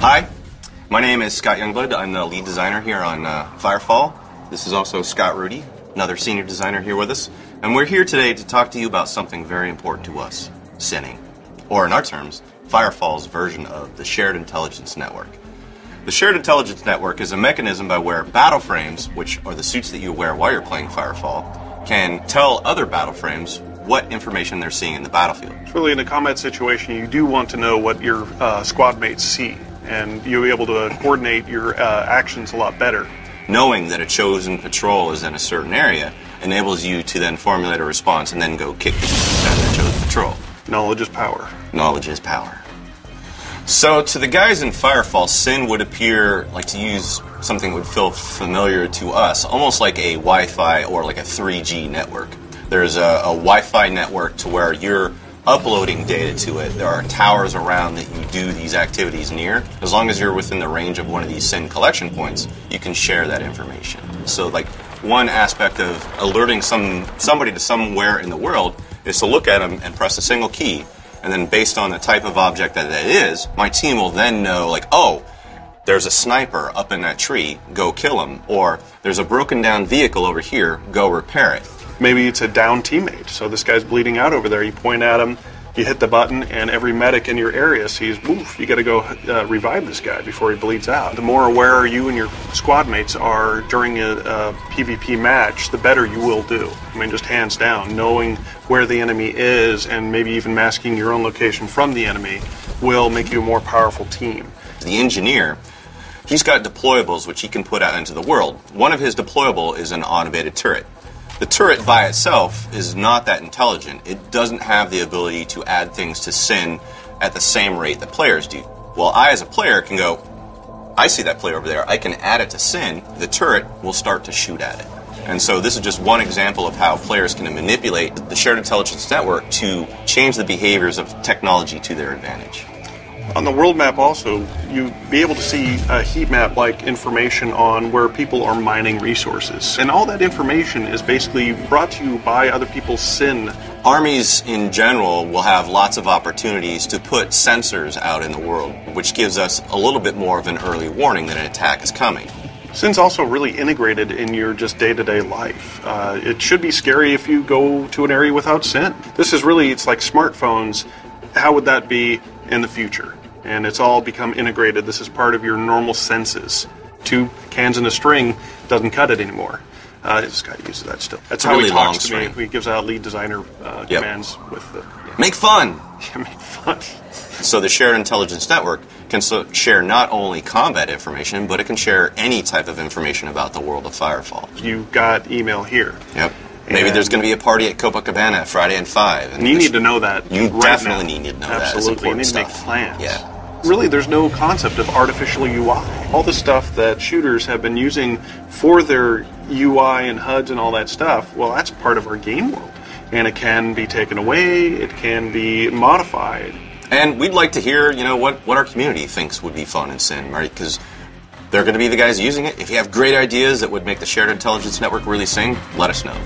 Hi, my name is Scott Youngblood. I'm the lead designer here on Firefall. This is also Scott Rudy, another senior designer here with us. And we're here today to talk to you about something very important to us, sinning. Or in our terms, Firefall's version of the Shared Intelligence Network. The Shared Intelligence Network is a mechanism by where battle frames, which are the suits that you wear while you're playing Firefall, can tell other battle frames what information they're seeing in the battlefield. It's really in a combat situation, you do want to know what your squad mates see, and you'll be able to coordinate your actions a lot better. Knowing that a chosen patrol is in a certain area enables you to then formulate a response and then go kick down that chosen patrol. Knowledge is power. Knowledge is power. So to the guys in Firefall, S.I.N would appear, like to use something that would feel familiar to us, almost like a Wi-Fi or like a 3G network. There's a Wi-Fi network to where you're uploading data to it. There are towers around that you do these activities near. As long as you're within the range of one of these S.I.N collection points, you can share that information. So like one aspect of alerting somebody to somewhere in the world is to look at them and press a single key, and then based on the type of object that it is, my team will then know, like, oh, there's a sniper up in that tree, go kill him. Or there's a broken down vehicle over here, go repair it. Maybe it's a down teammate, so this guy's bleeding out over there. You point at him, you hit the button, and every medic in your area sees, woof, you gotta go revive this guy before he bleeds out. The more aware you and your squad mates are during a PvP match, the better you will do. I mean, just hands down, knowing where the enemy is and maybe even masking your own location from the enemy will make you a more powerful team. The engineer, he's got deployables which he can put out into the world. One of his deployable is an automated turret. The turret by itself is not that intelligent. It doesn't have the ability to add things to S.I.N at the same rate that players do. Well, I as a player can go, I see that player over there, I can add it to S.I.N, the turret will start to shoot at it. And so this is just one example of how players can manipulate the Shared Intelligence Network to change the behaviors of technology to their advantage. On the world map also, you'll be able to see a heat map-like information on where people are mining resources. And all that information is basically brought to you by other people's S.I.N. Armies in general will have lots of opportunities to put sensors out in the world, which gives us a little bit more of an early warning that an attack is coming. S.I.N's also really integrated in your just day-to-day life. It should be scary if you go to an area without S.I.N. This is really, it's like smartphones. How would that be in the future? And it's all become integrated. This is part of your normal senses. 2 cans and a string doesn't cut it anymore. This guy uses that still. That's how really he talks to string. me. He gives out lead designer commands with the... Yeah. Make fun! Yeah, make fun. So the Shared Intelligence Network can share not only combat information, but it can share any type of information about the world of Firefall. You got email here. Yep. Maybe there's going to be a party at Copacabana Friday at 5. And you need to know that. You right definitely now. need to know Absolutely. that. It's important You need stuff. to make plans. Yeah. Really, there's no concept of artificial UI. All the stuff that shooters have been using for their UI and HUDs and all that stuff, well, that's part of our game world. And it can be taken away, it can be modified. And we'd like to hear, what our community thinks would be fun in S.I.N, right? Because they're going to be the guys using it. If you have great ideas that would make the Shared Intelligence Network really sing, let us know.